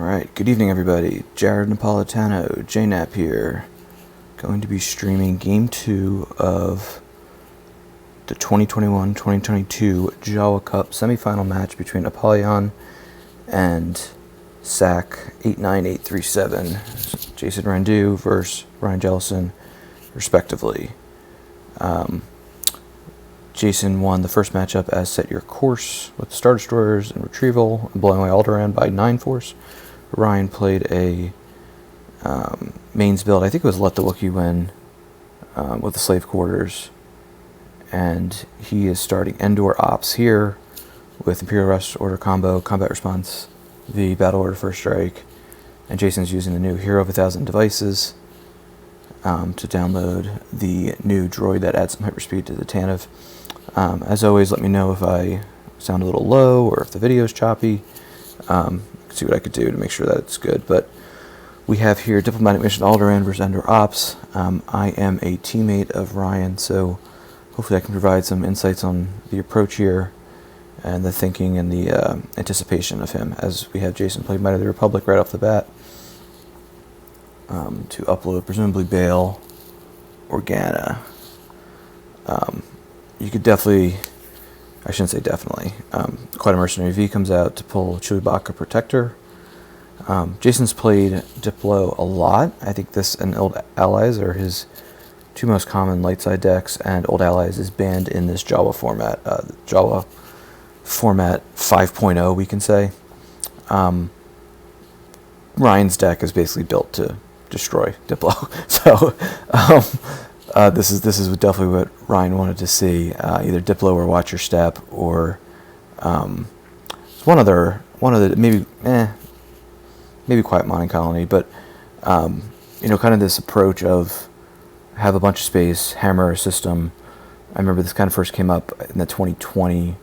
Alright, good evening everybody. Jared Napolitano, JNAP here. Going to be streaming Game 2 of the 2021-2022 Jawa Cup semifinal match between Apollyon and sac89837. Jason Riendeau versus Ryan Jellison, respectively. Jason won the first matchup as Set Your Course with Star Destroyers and Retrieval, blowing away Alderaan by 9 force. Ryan played a mains build. I think it was Let the Wookiee Win with the Slave Quarters. And he is starting Endor Ops here with Imperial Rest Order combo, Combat Response, the Battle Order First Strike. And Jason's using the new Hero of 1,000 Devices to download the new droid that adds some hyperspeed to the Tantive. As always, let me know if I sound a little low or if the video is choppy. See what I could do to make sure that it's good. But we have here Diplomatic Mission Alderaan versus Endor Ops. I am a teammate of Ryan, so hopefully I can provide some insights on the approach here and the thinking and the anticipation of him, as we have Jason play Might of the Republic right off the bat to upload presumably Bail, Organa. You could definitely, I shouldn't say definitely, Quite a Mercenary V comes out to pull Chewbacca Protector. Jason's played Diplo a lot. I think this and Old Allies are his two most common light side decks, and Old Allies is banned in this Jawa format, Jawa format 5.0, we can say. Ryan's deck is basically built to destroy Diplo. So this is definitely what Ryan wanted to see. Either Diplo or Watch Your Step, or one of the maybe Quiet Mining Colony, but kind of this approach of have a bunch of space, hammer a system. I remember this kind of first came up in the 2020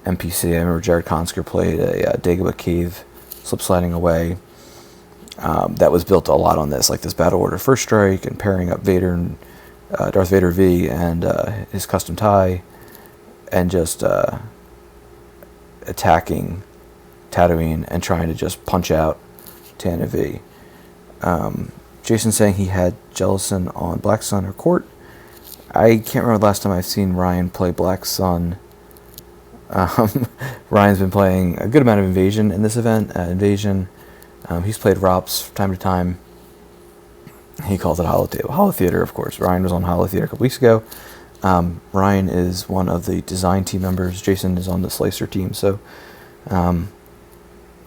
MPC. I remember Jared Konsker played a Dagobah Cave slip sliding away. That was built a lot on this, like this Battle Order First Strike and pairing up Vader and Darth Vader V and his custom tie, and just attacking Tatooine and trying to just punch out Tana V. Jason's saying he had Jellison on Black Sun or Court. I can't remember the last time I've seen Ryan play Black Sun. Ryan's been playing a good amount of Invasion in this event. Invasion. He's played ROPS from time to time. He calls it Holo Theater, of course. Ryan was on Holo Theater a couple weeks ago. Ryan is one of the design team members. Jason is on the Slicer team. So a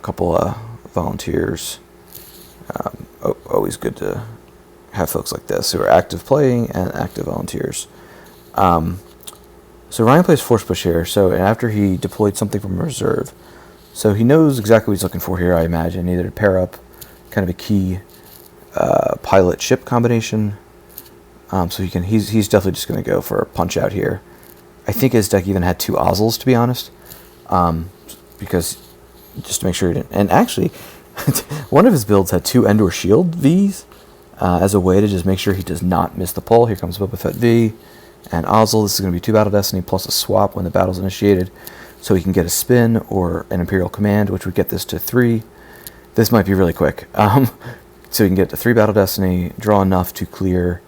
couple volunteers. Always good to have folks like this who are active playing and active volunteers. So Ryan plays Force Push here. So after he deployed something from reserve, so he knows exactly what he's looking for here, I imagine, either to pair up kind of a key pilot ship combination. So he's definitely just going to go for a punch out here. I think his deck even had 2 Ozls, to be honest, because just to make sure he didn't. And actually, one of his builds had 2 Endor Shield Vs as a way to just make sure he does not miss the pull. Here comes Boba Fett V and Ozl. This is going to be 2 Battle Destiny plus a swap when the battle's initiated, so he can get a spin or an Imperial Command, which would get this to 3. This might be really quick. So he can get to 3 Battle Destiny, draw enough to clear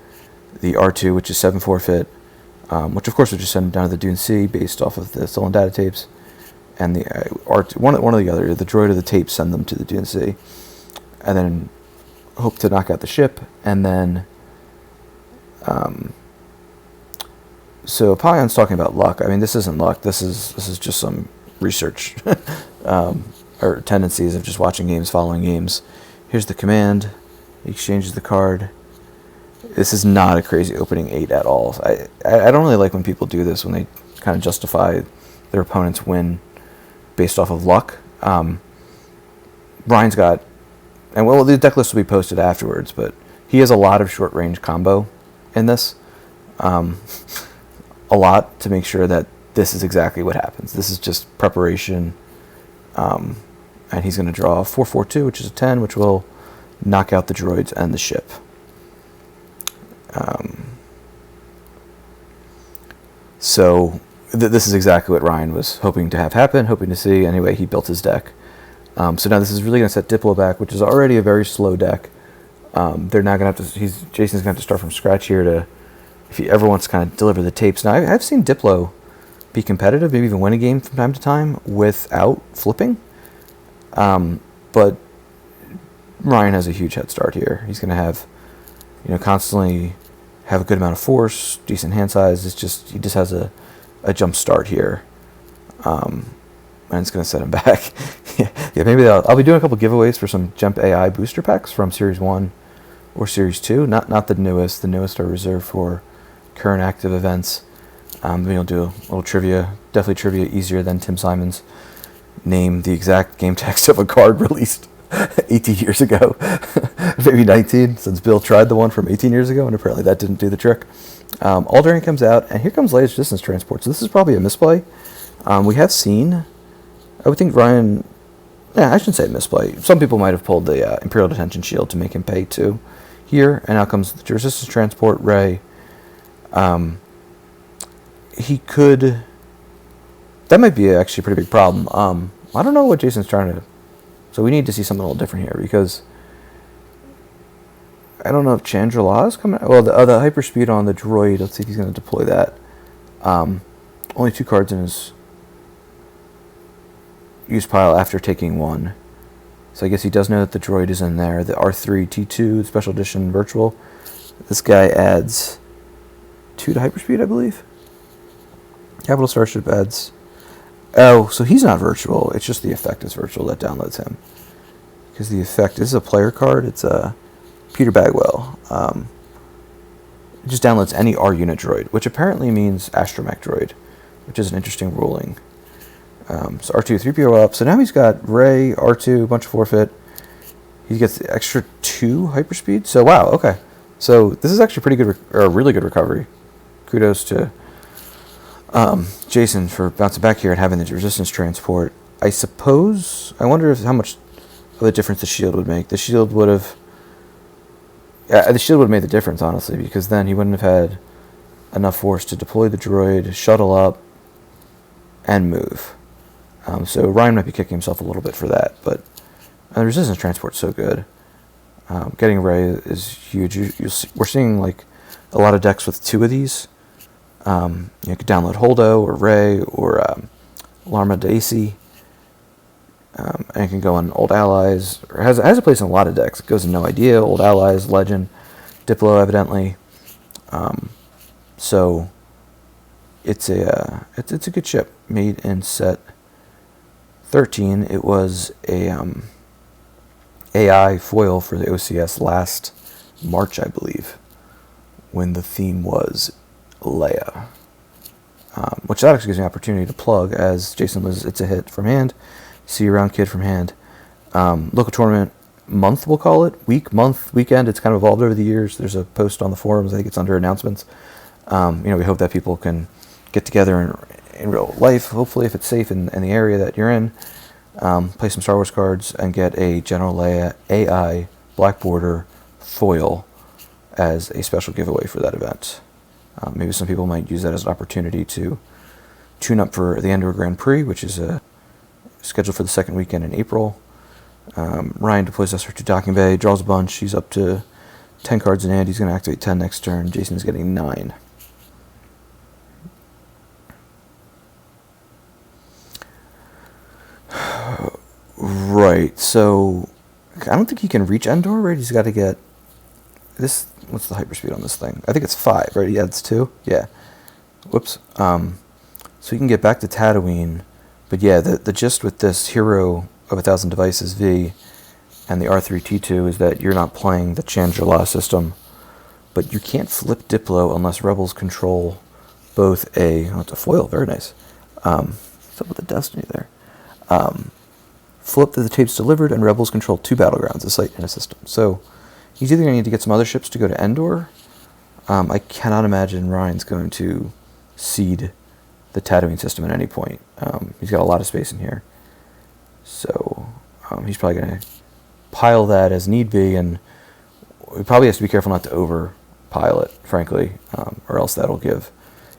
the R2, which is 7 forfeit, which of course would just send him down to the Dune Sea based off of the stolen data tapes, and the R2, one or the other, the droid or the tape, send them to the Dune Sea, and then hope to knock out the ship, and then so Apollyon's talking about luck. I mean, this isn't luck. This is just some research or tendencies of just watching games, following games. Here's the command. He exchanges the card. This is not a crazy opening 8 at all. I don't really like when people do this, when they kind of justify their opponent's win based off of luck. Ryan's got, and well, the deck list will be posted afterwards, but he has a lot of short range combo in this. A lot to make sure that this is exactly what happens. This is just preparation. And he's going to draw a 4/4/2, which is a 10, which will knock out the droids and the ship. So this is exactly what Ryan was hoping to have happen, hoping to see. Anyway, he built his deck. So now this is really going to set Diplo back, which is already a very slow deck. They're now going to have to. Jason's going to have to start from scratch here to, if he ever wants to kind of deliver the tapes. Now I've seen Diplo be competitive, maybe even win a game from time to time without flipping. But Ryan has a huge head start here. He's going to have, constantly have a good amount of force, decent hand size. He just has a jump start here. And it's going to set him back. Yeah, maybe I'll be doing a couple giveaways for some Jump AI booster packs from Series 1 or Series 2. Not the newest. The newest are reserved for current active events. Maybe I'll do a little trivia. Definitely trivia easier than Tim Simon's name the exact game text of a card released 18 years ago. Maybe 19, since Bill tried the one from 18 years ago, and apparently that didn't do the trick. Aldering comes out, and here comes Leia's Distance Transport. So this is probably a misplay. We have seen, I would think Ryan, I shouldn't say misplay. Some people might have pulled the Imperial Detention Shield to make him pay 2 here, and now comes the Resistance Transport, Ray. He could, that might be actually a pretty big problem. I don't know what Jason's trying to, so we need to see something a little different here, because I don't know if Chandrila is coming out. Well, the hyperspeed on the droid, let's see if he's going to deploy that. Only 2 cards in his use pile after taking 1. So I guess he does know that the droid is in there. The R3-T2 Special Edition Virtual. This guy adds 2 to hyperspeed, I believe. Capital Starship adds... Oh, so he's not virtual. It's just the effect is virtual that downloads him. Because the effect is a player card. It's a Peter Bagwell. It just downloads any R unit droid, which apparently means astromech droid, which is an interesting ruling. So R2, 3PO up. So now he's got Ray, R2, bunch of forfeit. He gets the extra 2 hyperspeed. So wow, okay. So this is actually pretty good, or a really good recovery. Kudos to Jason for bouncing back here and having the resistance transport. I wonder how much of a difference the shield would make. The shield would have made the difference, honestly, because then he wouldn't have had enough force to deploy the droid, shuttle up, and move. So Ryan might be kicking himself a little bit for that, but the resistance transport's so good. Getting Ray is huge. We're seeing like a lot of decks with 2 of these. You could download Holdo or Ray or Larma Daisy, and it can go on Old Allies, or has a place in a lot of decks. It goes in No Idea, Old Allies, Legend, Diplo, evidently. So it's a good ship made in set 13. It was a AI foil for the OCS last March, I believe, when the theme was Leia, which that actually gives me an opportunity to plug, as Jason was, it's a hit from hand, see around kid from hand. Local tournament month, we'll call it, month, weekend, it's kind of evolved over the years. There's a post on the forums, I think it's under announcements. We hope that people can get together in real life, hopefully if it's safe in the area that you're in, play some Star Wars cards and get a General Leia AI black border foil as a special giveaway for that event. Maybe some people might use that as an opportunity to tune up for the Endor Grand Prix, which is scheduled for the second weekend in April. Ryan deploys SR to Docking Bay, draws a bunch. He's up to 10 cards in hand. He's going to activate 10 next turn. Jason's getting 9. Right, so I don't think he can reach Endor, right? He's got to get this. What's the hyperspeed on this thing? I think it's 5, right? He adds 2. Yeah. Whoops. So he can get back to Tatooine. But yeah, the gist with this Hero of 1,000 Devices V and the R3-T2 is that you're not playing the Chandrila system, but you can't flip Diplo unless Rebels control both it's a foil, very nice. What's up with the Destiny there? Flip that the tape's delivered, and Rebels control 2 battlegrounds, a site and a system. So he's either going to need to get some other ships to go to Endor. I cannot imagine Ryan's going to cede the Tatooine system at any point. He's got a lot of space in here. So he's probably going to pile that as need be, and he probably has to be careful not to over-pile it, frankly, or else that'll give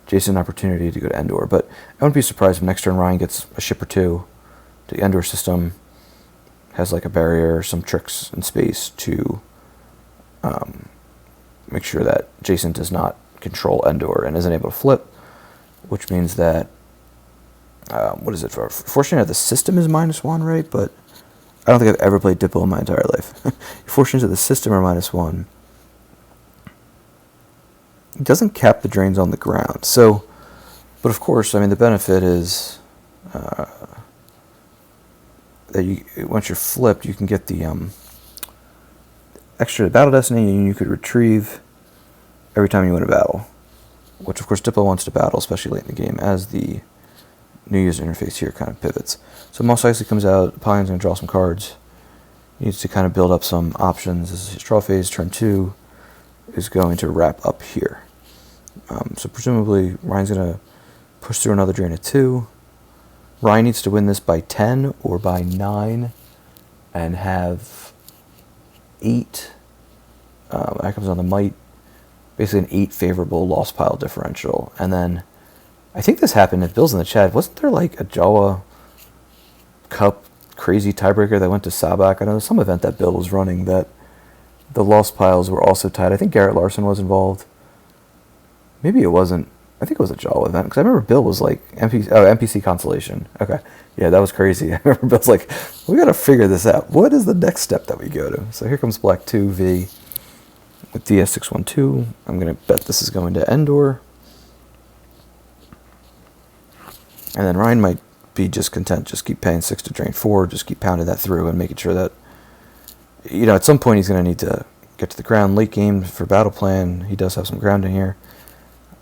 Jason an opportunity to go to Endor. But I wouldn't be surprised if next turn Ryan gets a ship or 2 to the Endor system, has like a barrier, some tricks in space to make sure that Jason does not control Endor and isn't able to flip, which means that, what is it for? Fortunate the system is -1, right? But I don't think I've ever played Diplo in my entire life. Fortunes of the system are -1. It doesn't cap the drains on the ground. So, but of course, I mean, the benefit is that you, once you're flipped, you can get the extra battle destiny, and you could retrieve every time you win a battle. Which, of course, Diplo wants to battle, especially late in the game, as the new user interface here kind of pivots. So Mos Eisley comes out, Apollion's going to draw some cards. He needs to kind of build up some options. This is his draw phase. Turn 2 is going to wrap up here. So presumably, Ryan's going to push through another drain at 2. Ryan needs to win this by 10 or by 9 and have 8. That comes on the might. Basically an 8 favorable loss pile differential. And then, I think this happened, if Bill's in the chat, wasn't there like a Jawa Cup crazy tiebreaker that went to Sabak? I know there's some event that Bill was running that the loss piles were also tied. I think Garrett Larson was involved. Maybe it wasn't. I think it was a Jawa event, because I remember Bill was like, NPC Consolation. Okay. Yeah, that was crazy. I remember Bill's like, we got to figure this out. What is the next step that we go to? So here comes Black 2V with DS612. I'm going to bet this is going to Endor. And then Ryan might be just content, just keep paying 6 to drain 4, just keep pounding that through and making sure that, you know, at some point he's going to need to get to the ground late game for battle plan. He does have some ground in here.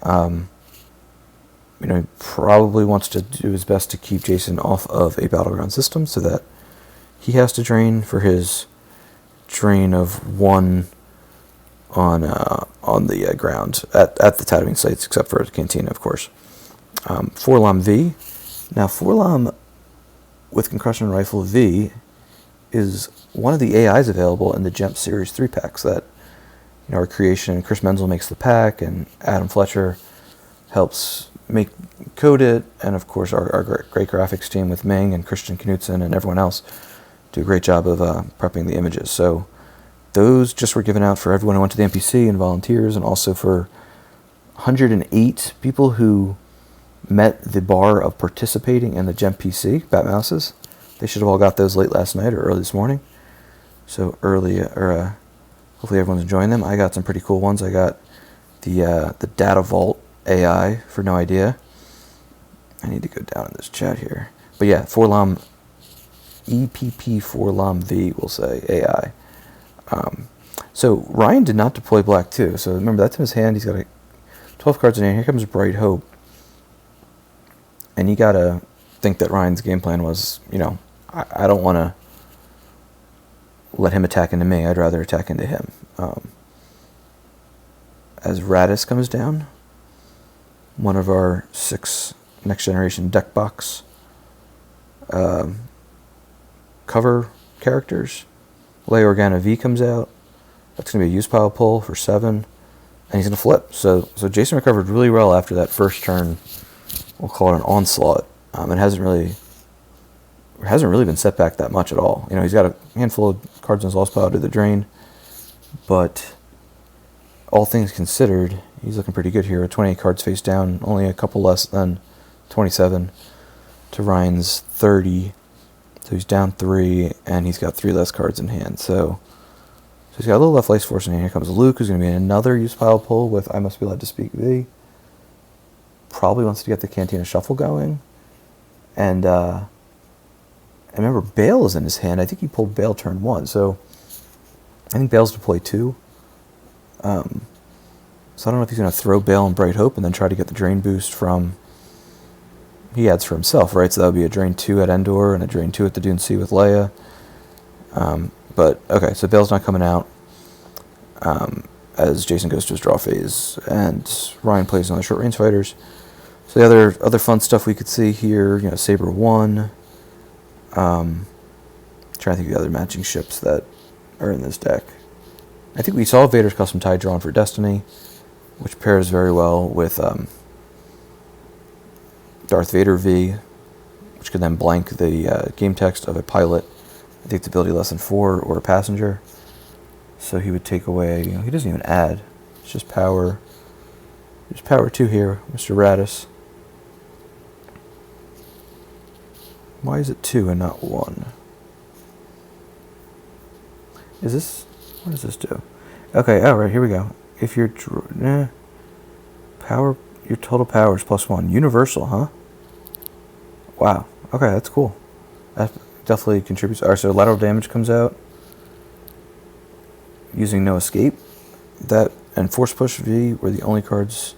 You know, he probably wants to do his best to keep Jason off of a battleground system so that he has to drain for his drain of 1 on the ground at the Tatooine sites, except for the Cantina, of course. Forlam V. Now, Forlam with Concussion Rifle V is one of the AIs available in the GEMP Series 3 packs that, you know, our creation. Chris Menzel makes the pack, and Adam Fletcher helps code it, and of course our great graphics team with Ming and Christian Knutson and everyone else do a great job of prepping the images. So those just were given out for everyone who went to the NPC and volunteers, and also for 108 people who met the bar of participating in the GEMP PC, Bat Mouses. They should have all got those late last night or early this morning. So hopefully everyone's enjoying them. I got some pretty cool ones. I got the Data Vault AI for No Idea. I need to go down in this chat here. But yeah, Forlam, EPP Forlam V, we'll say, AI. So Ryan did not deploy Black 2. So remember, that's in his hand. He's got 12 cards in hand. Here comes Bright Hope. And you got to think that Ryan's game plan was, you know, I don't want to let him attack into me. I'd rather attack into him. As Radis comes down, one of our 6 next generation deck box cover characters, Leia Organa V comes out. That's going to be a use pile pull for 7, and he's going to flip. So Jason recovered really well after that first turn. We'll call it an onslaught. It hasn't really been set back that much at all. You know, he's got a handful of cards in his lost pile to the drain, but all things considered, he's looking pretty good here. 28 cards face down, only a couple less than 27 to Ryan's 30. So he's down 3, and he's got 3 less cards in hand. So he's got a little left Life Force in hand. Here comes Luke, who's going to be another use pile pull with I Must Be Allowed to Speak V. Probably wants to get the Cantina Shuffle going. And I remember Bale is in his hand. I think he pulled Bale turn 1. So I think Bale's deployed 2. So I don't know if he's going to throw Bale and Bright Hope and then try to get the drain boost from he adds for himself, right? So that would be a drain 2 at Endor and a drain 2 at the Dune Sea with Leia. But okay, so Bale's not coming out as Jason goes to his draw phase, and Ryan plays on the short range fighters. So the other fun stuff we could see here, you know, Saber 1. Trying to think of the other matching ships that are in this deck. I think we saw Vader's Custom Tie drawn for Destiny, which pairs very well with Darth Vader V, which could then blank the game text of a pilot I think the ability less than 4 or a passenger. So he would take away, he doesn't even add. It's just power. There's power 2 here, Mr. Radis. Why is it 2 and not 1? Is this, what does this do? Okay, alright, here we go. If you're, power, your total power is +1. Universal, huh? Wow, okay, that's cool. That definitely contributes. Alright, so lateral damage comes out. Using no escape. That, and force push V were the only cards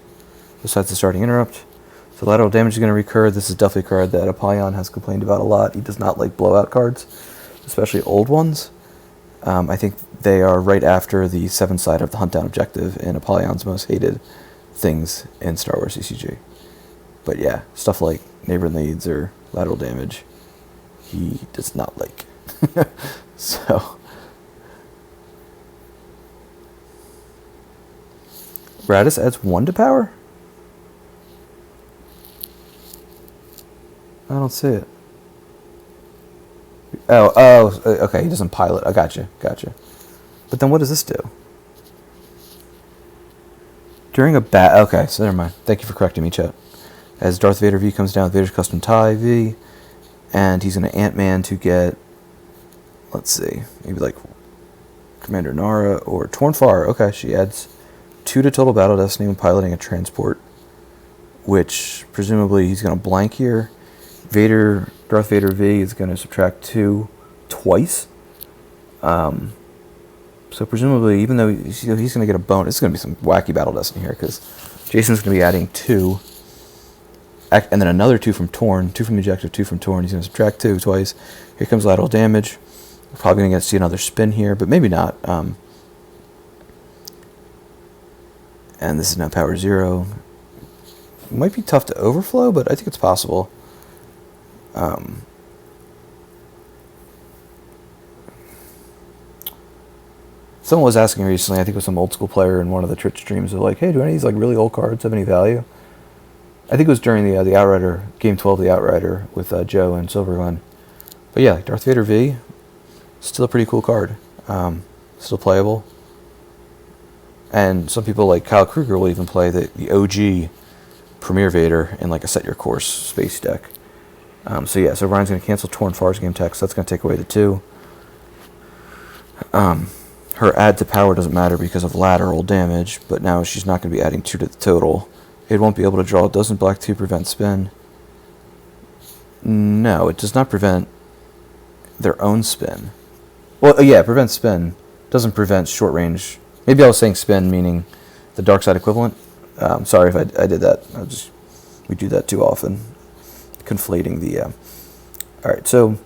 besides the starting interrupt. So lateral damage is going to recur. This is definitely a card that Apollyon has complained about a lot. He does not like blowout cards, especially old ones. I think they are right after the 7 side of the hunt down objective and Apollyon's most hated things in Star Wars CCG. But yeah, stuff like neighboring leads or lateral damage, he does not like. So Radis adds 1 to power? I don't see it. Oh, okay, he doesn't pilot. I gotcha. But then what does this do? During a okay, so never mind. Thank you for correcting me, chat. As Darth Vader V comes down with Vader's Custom Tie V, and he's going to Ant-Man to get, let's see, maybe like Commander Nara or Torn Far. Okay, she adds 2 to total battle destiny when piloting a transport, which presumably he's going to blank here. Darth Vader V is going to subtract 2 twice. So presumably, even though he's going to get a bonus, it's going to be some wacky battle destiny here, because Jason's going to be adding 2, and then another 2 from Torn, 2 from the objective, 2 from Torn. He's going to subtract 2 twice. Here comes lateral damage. We're probably going to see another spin here, but maybe not. And this is now power 0. It might be tough to overflow, but I think it's possible. Someone was asking recently, I think it was some old school player in one of the Twitch streams, of like, hey, do any of these like really old cards have any value? I think it was during the Outrider, Game 12 of the Outrider with Joe and Silvergun. But yeah, Darth Vader V, still a pretty cool card. Still playable. And some people like Kyle Kruger will even play the OG Premier Vader in like a Set Your Course space deck. So yeah, so Ryan's going to cancel Torn Far's game text. That's going to take away the 2. Her add to power doesn't matter because of lateral damage, but now she's not going to be adding 2 to the total. It won't be able to draw. Doesn't black 2 prevent spin? No, it does not prevent their own spin. Well, yeah, it prevents spin. Doesn't prevent short range. Maybe I was saying spin, meaning the dark side equivalent. Sorry if I did that. We do that too often. Conflating the... Alright, so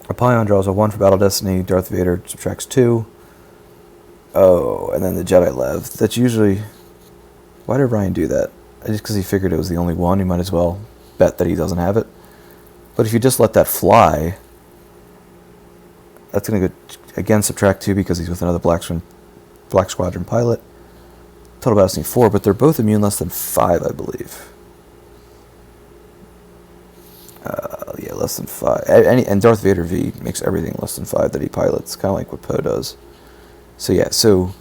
Apollyon draws a 1 for Battle Destiny. Darth Vader subtracts 2. Oh, and then the Jedi Lev. That's usually... Why did Ryan do that? Just because he figured it was the only one, he might as well bet that he doesn't have it. But if you just let that fly, that's going to go, again, subtract 2 because he's with another Black Squadron pilot. Total Battle Destiny 4, but they're both immune less than 5, I believe. Yeah, less than 5. And Darth Vader V makes everything less than 5 that he pilots, kind of like what Poe does. So yeah, so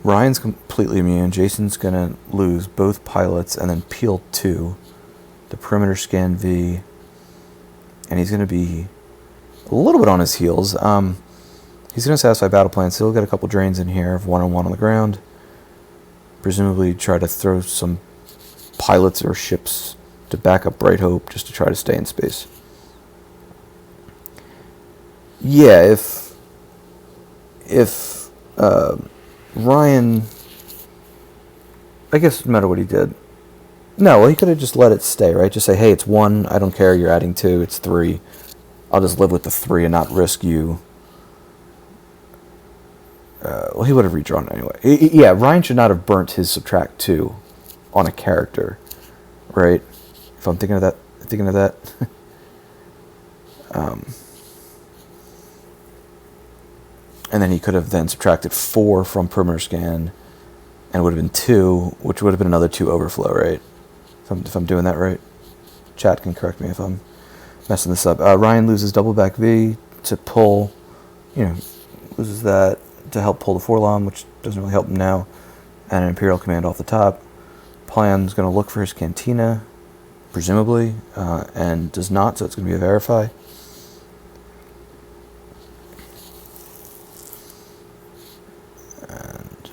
Ryan's completely immune. Jason's going to lose both pilots and then peel 2. The perimeter scan V. And he's going to be a little bit on his heels. He's going to satisfy battle plans. So he'll get a couple drains in here of 1-on-1 on the ground. Presumably try to throw some pilots or ships to back up Bright Hope just to try to stay in space. Yeah, if Ryan, I guess no matter what he did, no, well, he could have just let it stay, right? Just say, hey, it's 1, I don't care, you're adding 2, it's 3. I'll just live with the 3 and not risk you. Well, he would have redrawn anyway. Yeah, Ryan should not have burnt his subtract 2 on a character, right? If I'm thinking of that. And then he could have then subtracted 4 from perimeter scan, and it would have been 2, which would have been another 2 overflow, right? If I'm doing that right. Chat can correct me if I'm messing this up. Ryan loses double back V, to pull, loses that to help pull the Forlom, which doesn't really help him now, and an Imperial Command off the top. Apollion's going to look for his Cantina, presumably, and does not, so it's going to be a Verify. And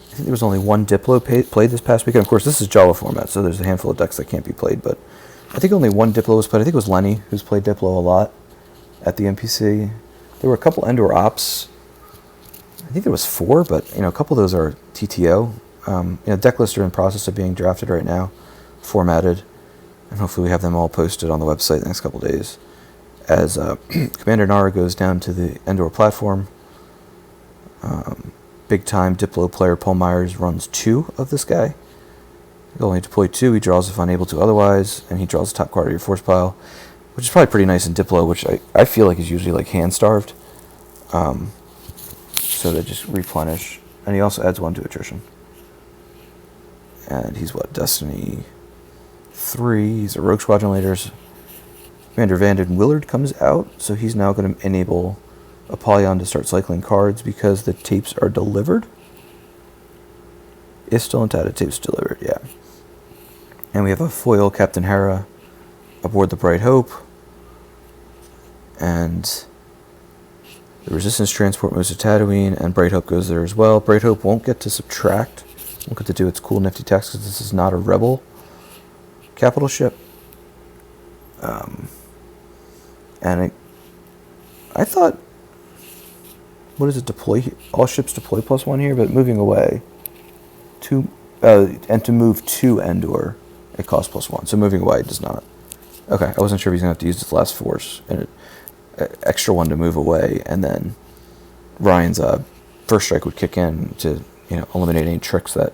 I think there was only one Diplo played this past weekend. Of course, this is Jawa format, so there's a handful of decks that can't be played, but I think only one Diplo was played. I think it was Lenny, who's played Diplo a lot at the NPC. There were a couple Endor Ops. I think there was 4, but a couple of those are TTO. Deck lists are in process of being drafted right now, formatted, and hopefully we have them all posted on the website the next couple of days. As Commander Nara goes down to the Endor platform, big-time Diplo player Paul Myers runs 2 of this guy. He'll only deploy 2, he draws if unable to otherwise, and he draws the top card of your force pile, which is probably pretty nice in Diplo, which I feel like is usually like hand-starved. So they just replenish. And he also adds 1 to attrition. And he's Destiny 3. He's a Rogue Squadron Leader. Commander Vanden Willard comes out, so he's now going to enable Apollyon to start cycling cards because the tapes are delivered. Is still untitled, tapes delivered, yeah. And we have a foil Captain Hera aboard the Bright Hope. And the Resistance transport moves to Tatooine, and Bright Hope goes there as well. Bright Hope won't get to subtract, won't get to do its cool nifty text because this is not a Rebel capital ship. And I thought, what is it, deploy? All ships deploy +1 here, but moving away. And to move to Endor, it costs +1. So moving away does not. Okay, I wasn't sure if he's going to have to use his last force, and extra 1 to move away, and then Ryan's first strike would kick in to eliminate any tricks that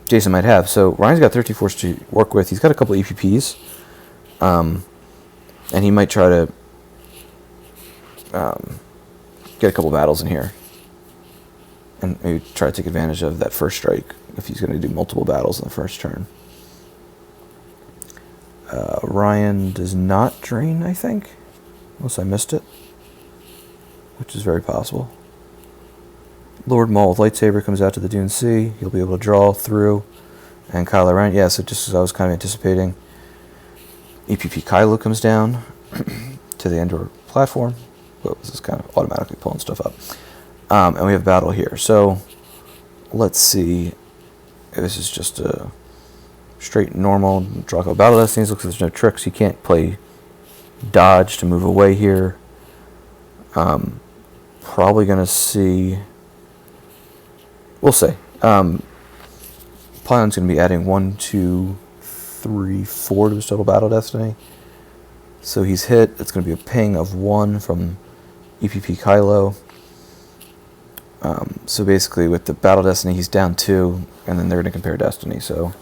Jason might have. So Ryan's got 30 force to work with. He's got a couple EPPs, and he might try to get a couple battles in here, and maybe try to take advantage of that first strike if he's going to do multiple battles in the first turn. Ryan does not drain, I think, unless I missed it, which is very possible. Lord Maul with Lightsaber comes out to the Dune Sea. He'll be able to draw through, and Kylo Ren, yeah, so just as I was kind of anticipating, EPP Kylo comes down to the Endor platform. Well, this is kind of automatically pulling stuff up. And we have battle here. So let's see if this is just a straight normal Draco Battle Destinies. Looks like there's no tricks. You can't play dodge to move away here. Probably going to see... We'll see. Apollion's going to be adding 1, 2, 3, 4 to his total Battle Destiny. So he's hit. It's going to be a ping of 1 from EPP Kylo. So basically with the Battle Destiny, he's down 2, and then they're going to compare Destiny. So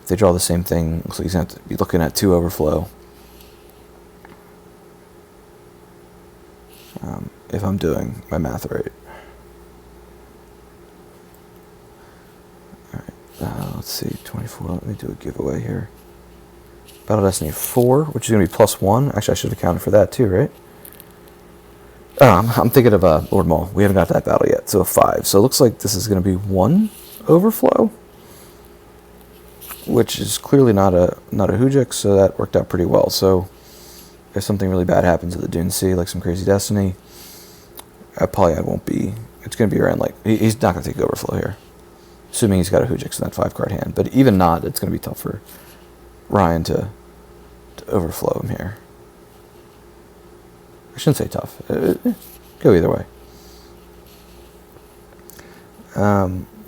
if they draw the same thing, looks like he's going to have to be looking at 2 overflow. If I'm doing my math right. Alright, let's see, 24, let me do a giveaway here. Battle Destiny 4, which is going to be +1. Actually, I should have accounted for that too, right? I'm thinking of Lord Maul. We haven't got that battle yet, so a 5. So it looks like this is going to be 1 overflow, which is clearly not a Hujik, so that worked out pretty well. So if something really bad happens at the Dune Sea, like some crazy Destiny, Apollyon won't be... It's going to be around, like... He's not going to take overflow here, assuming he's got a Hujik in that 5-card hand. But even not, it's going to be tough for Ryan to overflow him here. I shouldn't say tough. Go either way.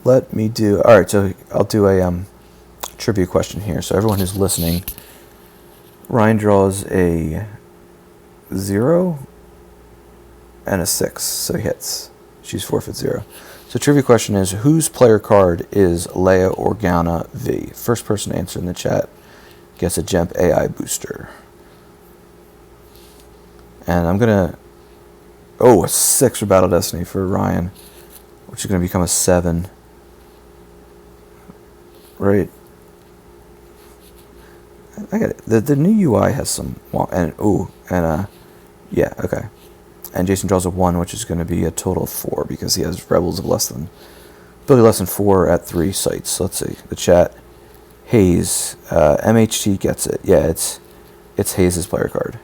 Let me do... Alright, so I'll do a trivia question here. So everyone who's listening, Ryan draws a 0 and a 6, so he hits. She's forfeit 0. So trivia question is, whose player card is Leia Organa V? First person to answer in the chat gets a Gemp AI booster. And I'm going to... Oh, a 6 for Battle Destiny for Ryan, which is going to become a 7. right? I get it. The new UI has some yeah, okay. And Jason draws a 1, which is going to be a total of 4 because he has rebels of ability less than 4 at 3 sites. So let's see the chat. Hayes, MHT gets it. Yeah, it's Hayes' player card.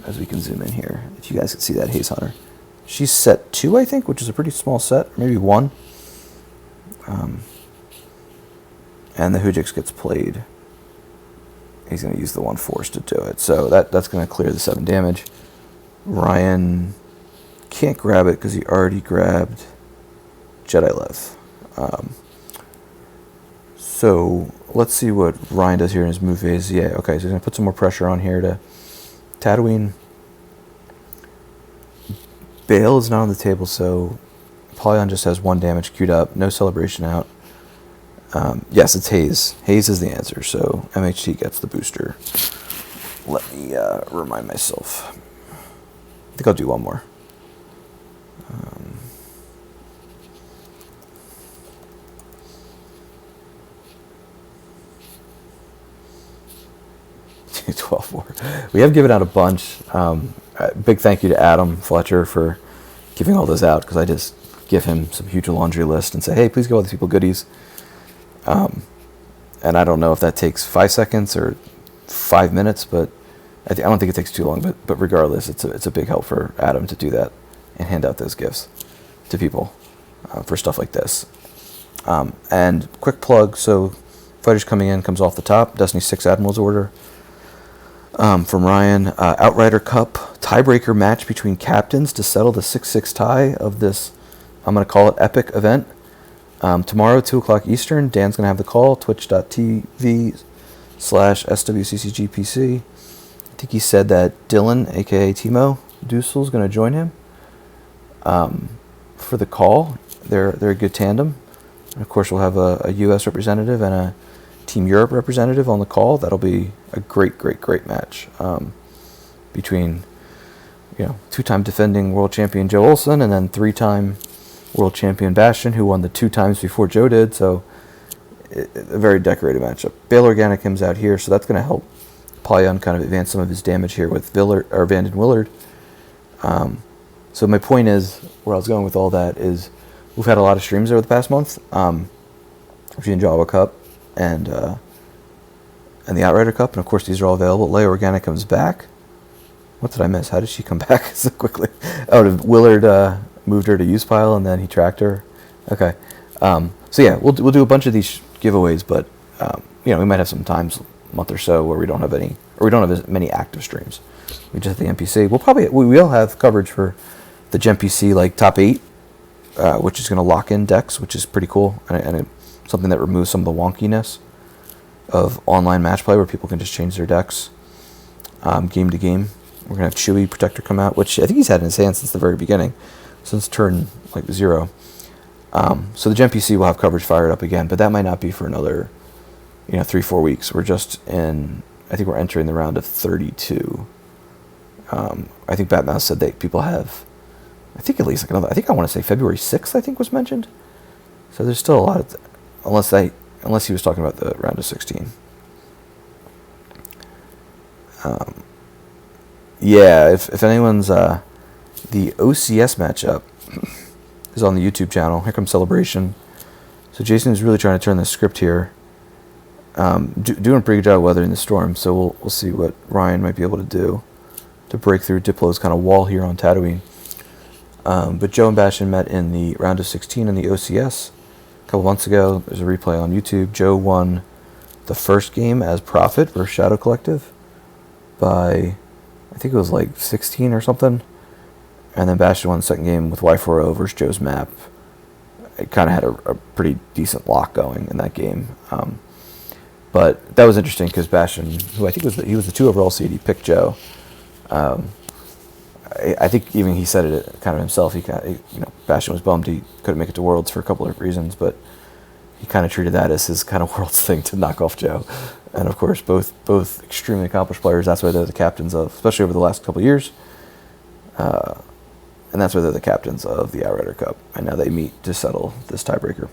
As we can zoom in here, if you guys can see that Hayes Hunter. She's set 2, I think, which is a pretty small set, maybe 1. And the Hujix gets played. He's going to use the 1 force to do it. So that's going to clear the 7 damage. Ryan can't grab it because he already grabbed Jedi Lev. So let's see what Ryan does here in his move phase. Yeah, okay, so he's going to put some more pressure on here to Tatooine. Bail is not on the table, so Apollyon just has 1 damage queued up. No celebration out. Yes, it's Hayes. Hayes is the answer, so MHT gets the booster. Let me remind myself. I think I'll do one more. 12 more. We have given out a bunch. Big thank you to Adam Fletcher for giving all those out, because I just give him some huge laundry list and say, hey, please give all these people goodies. And I don't know if that takes 5 seconds or 5 minutes, but I don't think it takes too long. But regardless, it's a big help for Adam to do that and hand out those gifts to people for stuff like this. And quick plug, so Fighters Coming In comes off the top. Destiny 6 Admiral's Order from Ryan. Outrider Cup tiebreaker match between captains to settle the 6-6 tie of this, I'm going to call it, epic event. Tomorrow, 2 o'clock Eastern, Dan's going to have the call, twitch.tv/SWCCGPC. I think he said that Dylan, a.k.a. Timo Dussel, is going to join him for the call. They're a good tandem. And of course, we'll have a U.S. representative and a Team Europe representative on the call. That'll be a great match between, 2-time defending world champion Jellison and then 3-time world champion Bastion, who won the 2 times before Joe did. So a very decorated matchup. Bail Organic comes out here, so that's going to help Apollyon kind of advance some of his damage here with Vanden Willard. So my point is, where I was going with all that is, we've had a lot of streams over the past month. Between Jawa Cup and the Outrider Cup, and of course these are all available. Leia Organic comes back. What did I miss? How did she come back so quickly? Oh, Willard moved her to use pile, and then he tracked her. Okay. So yeah, we'll do a bunch of these giveaways, but we might have some times, a month or so, where we don't have as many active streams. We just have the NPC. We will have coverage for the GenPC like top 8, which is going to lock in decks, which is pretty cool, and something that removes some of the wonkiness of online match play, where people can just change their decks game to game. We're going to have Chewie Protector come out, which I think he's had in his hand since the very beginning, since turn 0. So the GenPC will have coverage fired up again, but that might not be for another 3-4 weeks. I think we're entering the round of 32. I think Batmouse said that people have, I think at least like another, I want to say February 6th, I think was mentioned. So there's still a lot of, unless he was talking about the round of 16. Yeah, if anyone's, the OCS matchup is on the YouTube channel. Here comes Celebration. So Jason is really trying to turn the script here. Doing a pretty good job weathering the storm, so we'll see what Ryan might be able to do to break through Diplo's kind of wall here on Tatooine. But Joe and Bastion met in the round of 16 in the OCS a couple months ago. There's a replay on YouTube. Joe won the first game as Prophet versus Shadow Collective by, I think it was like 16 or something. And then Bastion won the second game with Y4O versus Joe's map. It kind of had a pretty decent lock going in that game. But that was interesting because Bastion, who I think was the 2 overall seed, he picked Joe. I think even he said it kind of himself. Bastion was bummed he couldn't make it to Worlds for a couple of reasons, but he kind of treated that as his kind of Worlds thing to knock off Joe. And of course, both extremely accomplished players. That's why they're the captains of, especially over the last couple of years. And that's why they're the captains of the Outrider Cup. And now they meet to settle this tiebreaker.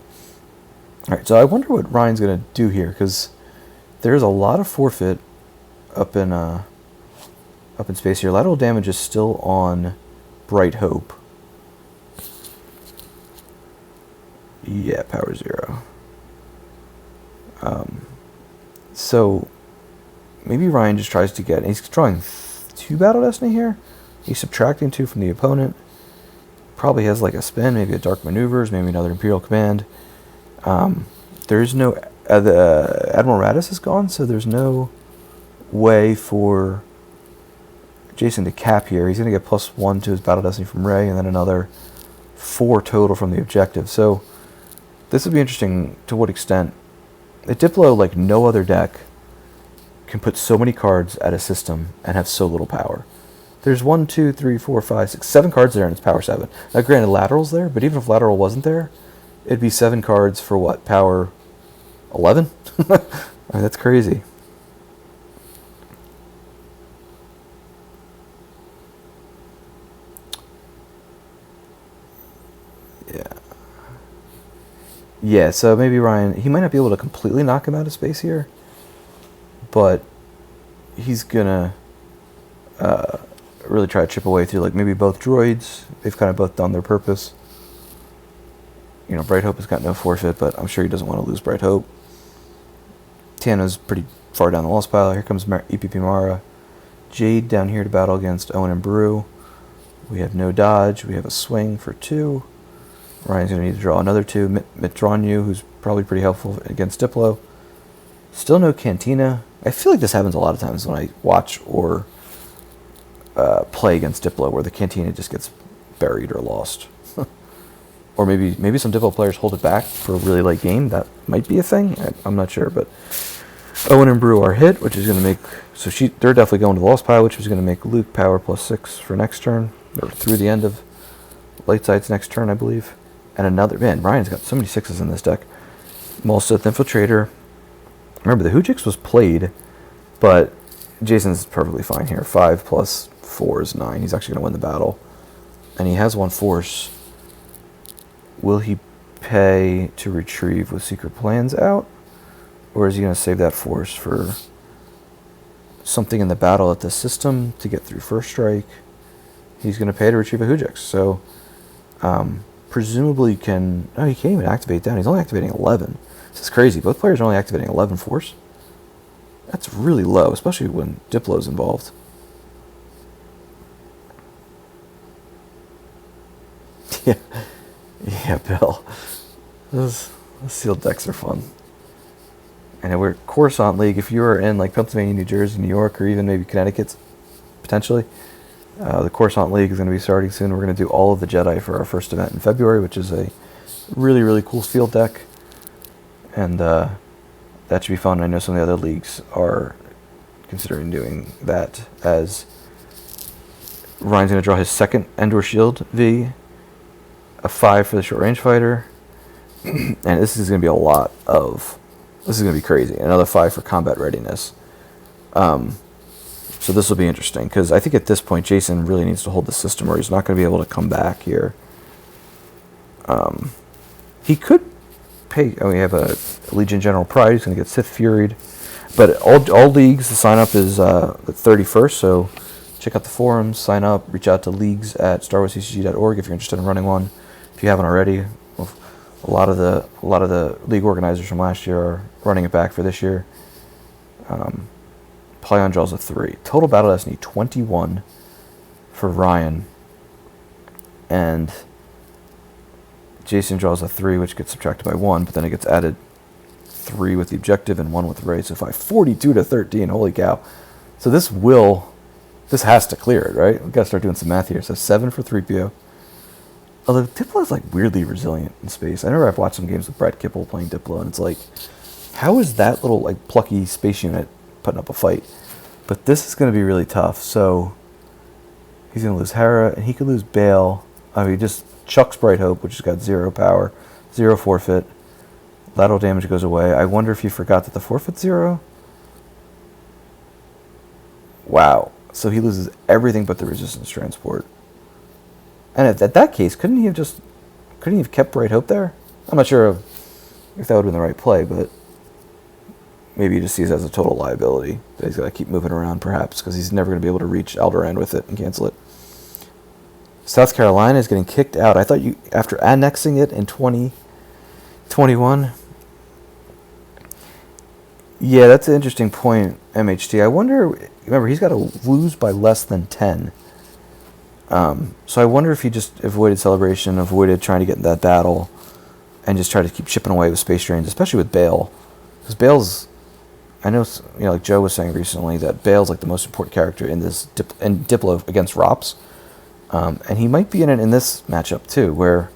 Alright, so I wonder what Ryan's going to do here, because there's a lot of forfeit up in space here. Lateral damage is still on Bright Hope. Yeah, power 0. So maybe Ryan just tries to get... He's drawing 2 Battle Destiny here. He's subtracting 2 from the opponent. Probably has like a spin, maybe a Dark Maneuvers, maybe another Imperial Command. There's no... the Admiral Radis is gone, so there's no way for Jason to cap here. He's going to get +1 to his Battle Destiny from Ray, and then another 4 total from the objective. So this would be interesting to what extent. A Diplo, like no other deck, can put so many cards at a system and have so little power. There's 1, 2, 3, 4, 5, 6, 7 cards there, and it's power 7. Now, granted, Lateral's there, but even if Lateral wasn't there, it'd be 7 cards for what? Power 11? I mean, that's crazy. Yeah, so maybe Ryan, he might not be able to completely knock him out of space here, but he's gonna really try to chip away through, like, maybe both droids. They've kind of both done their purpose. You know, Bright Hope has got no forfeit, but I'm sure he doesn't want to lose Bright Hope. Tiana's pretty far down the loss pile. Here comes EPP Mara. Jade down here to battle against Owen and Brew. We have no dodge. We have a swing for 2. Ryan's going to need to draw another 2. Mitronyu, who's probably pretty helpful against Diplo. Still no Cantina. I feel like this happens a lot of times when I watch or play against Diplo, where the Cantina just gets buried or lost. Or maybe some Diplo players hold it back for a really late game. That might be a thing. I'm not sure, but Owen and Brew are hit, which is going to make... So they're definitely going to the loss pile, which is going to make Luke power +6 for next turn, or through the end of Light Side's next turn, I believe. And another... Man, Ryan's got so many 6s in this deck. Malsith Infiltrator. Remember, the Hujix was played, but Jason's perfectly fine here. 5 + 4 is 9. He's actually going to win the battle. And he has 1 force. Will he pay to retrieve with Secret Plans out? Or is he going to save that force for something in the battle at the system to get through first strike? He's going to pay to retrieve a Hujix. So, presumably can... No, he can't even activate down. He's only activating 11. This is crazy. Both players are only activating 11 force. That's really low, especially when Diplo's involved. Yeah. Yeah, Bill. Those sealed decks are fun. And we're Coruscant League. If you are in like Pennsylvania, New Jersey, New York, or even maybe Connecticut, potentially, the Coruscant League is going to be starting soon. We're going to do all of the Jedi for our first event in February, which is a really, really cool field deck. And that should be fun. I know some of the other leagues are considering doing that, as Ryan's going to draw his second Endor Shield V, a 5 for the short range fighter, and this is going to be a lot of... This is going to be crazy. Another 5 for combat readiness. So this will be interesting, because I think at this point Jason really needs to hold the system, or he's not going to be able to come back here. He could pay... Oh, we have a Legion General Pride. He's going to get Sith Furied. But all leagues, the sign-up is the 31st, so check out the forums, sign up, reach out to leagues@starwarsccg.org if you're interested in running one. If you haven't already, a lot of the league organizers from last year are running it back for this year. Apollyon draws a 3. Total Battle Destiny 21 for Ryan, and Jason draws a 3, which gets subtracted by 1, but then it gets added 3 with the objective and 1 with the raid. So 42 to 13. Holy cow! So this has to clear it, right? We've got to start doing some math here. So 7 for 3PO. Although Diplo is like weirdly resilient in space. I remember I've watched some games with Brett Kipple playing Diplo, and it's like, how is that little like plucky space unit putting up a fight? But this is going to be really tough. So he's going to lose Hera, and he could lose Bale. Oh, he just chucks Bright Hope, which has got 0 power, 0 forfeit. Lateral damage goes away. I wonder if he forgot that the forfeit's 0. Wow. So he loses everything but the resistance transport. And at that case, couldn't he have kept Bright Hope there? I'm not sure if that would have been the right play, but maybe he just sees it as a total liability that he's got to keep moving around, perhaps, because he's never going to be able to reach Alderaan with it and cancel it. South Carolina is getting kicked out. I thought you, after annexing it in 2021. Yeah, that's an interesting point, MHT. I wonder, remember, he's got to lose by less than 10. So I wonder if he just avoided celebration, avoided trying to get in that battle, and just tried to keep chipping away with space drains, especially with Bale. Because Bale's, I know, like Joe was saying recently, that Bale's like the most important character in this in Diplo against Rops. And he might be in it in this matchup too, where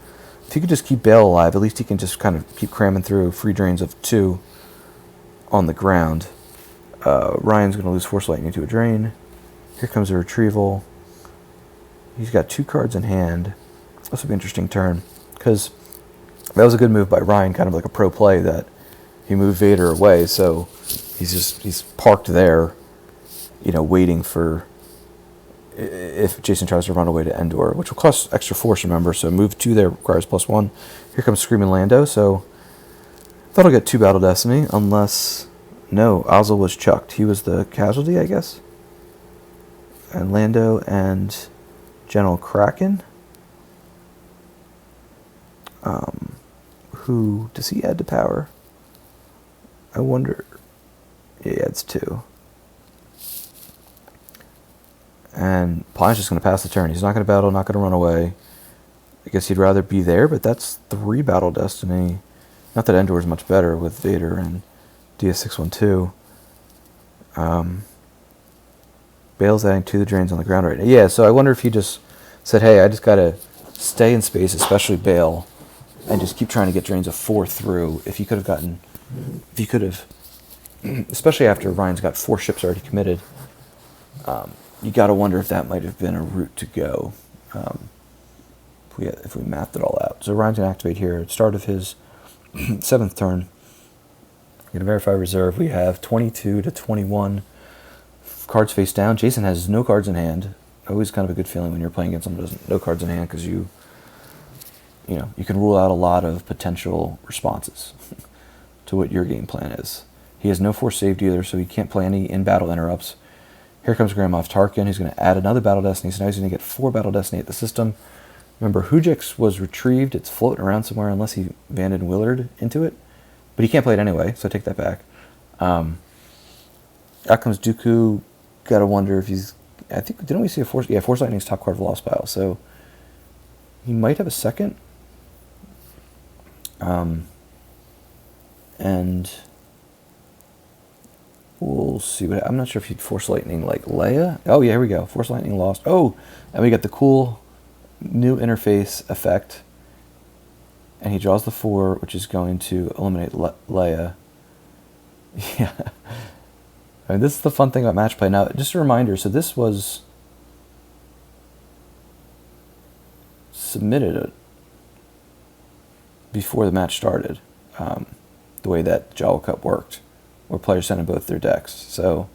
if he could just keep Bale alive, at least he can just kind of keep cramming through free drains of 2 on the ground. Ryan's going to lose Force Lightning to a drain. Here comes a retrieval. He's got 2 cards in hand. This will be an interesting turn, because that was a good move by Ryan, kind of like a pro play that he moved Vader away, so he's parked there, waiting for if Jason tries to run away to Endor, which will cost extra force, remember, so move 2 there requires +1. Here comes Screaming Lando, so that'll get 2 Battle Destiny, unless, no, Ozzel was chucked. He was the casualty, I guess. And Lando and General Kraken. Who does he add to power? I wonder. Yeah, he adds 2. And Apollion's just going to pass the turn. He's not going to battle, not going to run away. I guess he'd rather be there, but that's 3 Battle Destiny. Not that Endor is much better with Vader and DS612. Bale's adding 2 drains on the ground right now. Yeah, so I wonder if he just said, hey, I just got to stay in space, especially Bale, and just keep trying to get drains of 4 through. If he could have, especially after Ryan's got 4 ships already committed, you got to wonder if that might have been a route to go, if we mapped it all out. So Ryan's going to activate here at the start of his 7th turn. Going to verify reserve. We have 22 to 21 cards face down. Jason has no cards in hand. Always kind of a good feeling when you're playing against someone who has no cards in hand, because you can rule out a lot of potential responses to what your game plan is. He has no force saved either, so he can't play any in-battle interrupts. Here comes Grand Moff Tarkin. He's going to add another Battle Destiny, so now he's going to get 4 Battle Destiny at the system. Remember, Hujix was retrieved. It's floating around somewhere unless he Van Willard into it. But he can't play it anyway, so I take that back. Out comes Dooku. Gotta wonder if he's... I think, didn't we see a Force... Yeah, Force Lightning's top card of the Lost Pile, so... He might have a second. And... We'll see what... I'm not sure if he'd Force Lightning like Leia. Oh, yeah, here we go. Force Lightning lost. Oh, and we got the cool new interface effect. And he draws the 4, which is going to eliminate Leia. Yeah. I mean, this is the fun thing about match play. Now, just a reminder, so this was submitted before the match started, the way that Jawa Cup worked, where players sent in both their decks. So,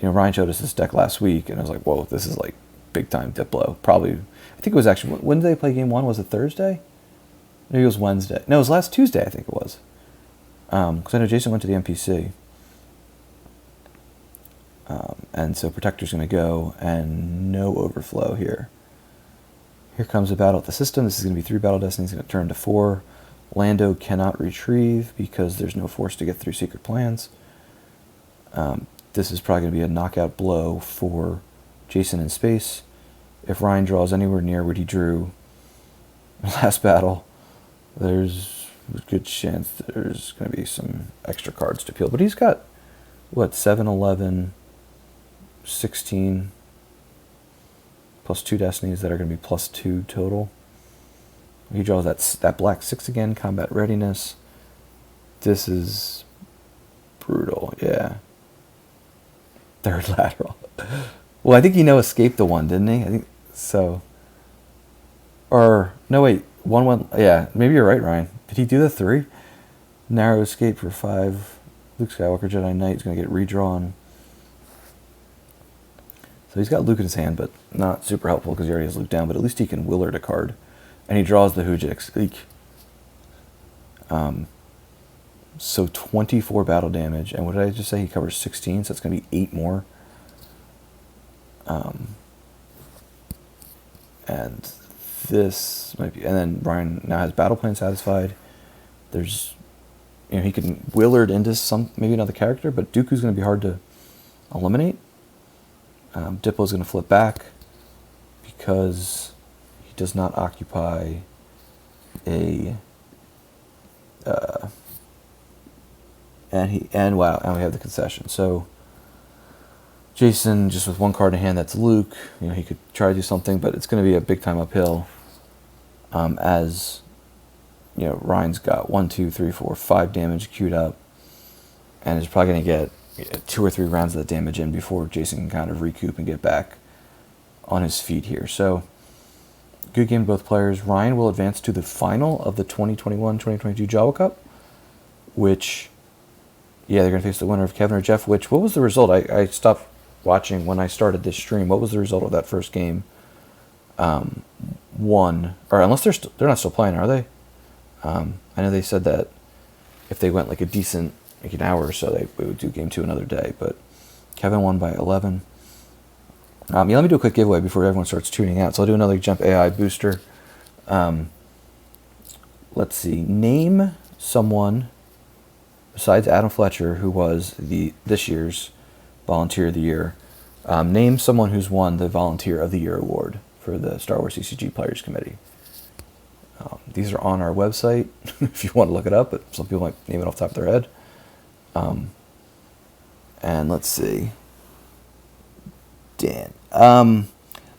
Ryan showed us this deck last week, and I was like, whoa, this is like big-time Diplo. Probably, I think it was actually, when did they play game 1? Was it Thursday? Maybe it was Wednesday. No, it was last Tuesday, I think it was. Because I know Jason went to the NPC. And so Protector's going to go, and no overflow here. Here comes a battle at the system. This is going to be 3 Battle Destinies. It's going to turn to 4. Lando cannot retrieve because there's no force to get through Secret Plans. This is probably going to be a knockout blow for Jason in space. If Ryan draws anywhere near what he drew last battle, there's a good chance there's going to be some extra cards to peel. But he's got, 7, 11... 16 plus 2 destinies that are going to be +2 total. He draws that black 6 again, combat readiness. This is brutal, yeah. 3rd lateral. Well, I think he escaped the 1, didn't he? I think so. Or no, wait, 1. Yeah, maybe you're right, Ryan. Did he do the 3? Narrow escape for 5. Luke Skywalker Jedi Knight is going to get redrawn. So he's got Luke in his hand, but not super helpful because he already has Luke down, but at least he can Willard a card. And he draws the Hujix. So 24 battle damage. And what did I just say? He covers 16, so it's going to be 8 more. And this might be... And then Ryan now has battle plan satisfied. There's... he can Willard into maybe another character, but Dooku's going to be hard to eliminate. Diplo's going to flip back because he does not occupy a... and we have the concession. So Jason, just with one card in hand, that's Luke. He could try to do something, but it's going to be a big time uphill. As Ryan's got 1, 2, 3, 4, 5 damage queued up, and is probably going to get 2 or 3 rounds of the damage in before Jason can kind of recoup and get back on his feet here. So good game to both players. Ryan will advance to the final of the 2021-2022 Jawa Cup, which, they're going to face the winner of Kevin or Jeff. What was the result? I stopped watching when I started this stream. What was the result of that first game? One, or unless they're not still playing, are they? I know they said that if they went like a decent, like an hour or so, they would do game 2 another day. But Kevin won by 11. Let me do a quick giveaway before everyone starts tuning out. So I'll do another Jump AI booster. Let's see. Name someone besides Adam Fletcher, who was this year's Volunteer of the Year. Name someone who's won the Volunteer of the Year award for the Star Wars CCG Players Committee. These are on our website if you want to look it up, but some people might name it off the top of their head. And let's see. Dan.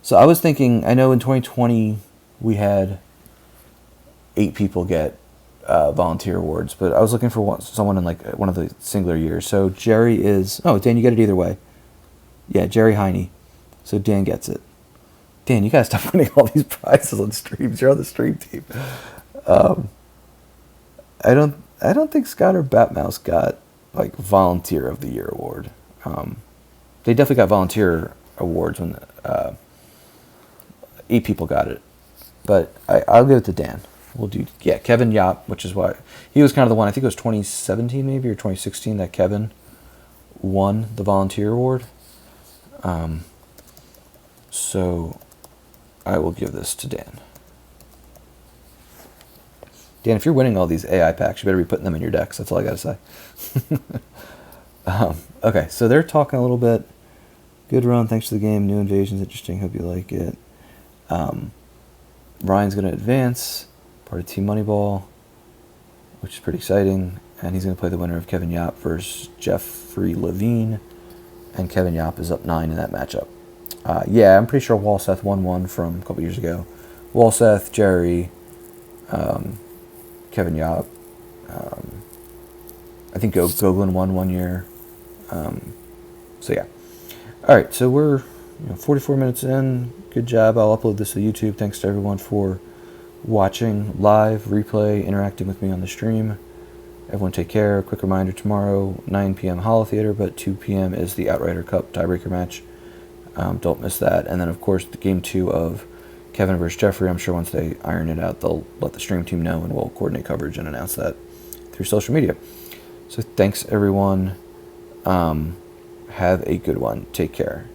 So I was thinking, I know in 2020 we had 8 people get volunteer awards, but I was looking for someone in like one of the singular years. So Jerry is... Oh, Dan, you get it either way. Yeah, Jerry Heine. So Dan gets it. Dan, you gotta stop winning all these prizes on streams. You're on the stream team. I don't think Scott or Batmouse got like Volunteer of the Year award. They definitely got volunteer awards when 8 people got it, but I'll give it to Dan. We'll do Kevin Yop, which is why he was kind of the one. I think it was 2017 maybe or 2016 that Kevin won the volunteer award. So I will give this to Dan. Dan, if you're winning all these AI packs, you better be putting them in your decks. That's all I got to say. Okay, so they're talking a little bit. Good run. Thanks for the game. New invasion's interesting. Hope you like it. Ryan's going to advance. Part of Team Moneyball, which is pretty exciting. And he's going to play the winner of Kevin Yop versus Jeffrey Levine. And Kevin Yop is up 9 in that matchup. I'm pretty sure Walseth won one from a couple years ago. Walseth, Jerry, Kevin Yop. I think Goglin won one year. All right, so we're 44 minutes in. Good job. I'll upload this to YouTube. Thanks to everyone for watching live, replay, interacting with me on the stream. Everyone take care. Quick reminder, tomorrow, 9 p.m. Holo Theater, but 2 p.m. is the Outrider Cup tiebreaker match. Don't miss that. And then, of course, the game 2 of Kevin versus Jeffrey. I'm sure once they iron it out, they'll let the stream team know, and we'll coordinate coverage and announce that through social media. So thanks, everyone. Have a good one. Take care.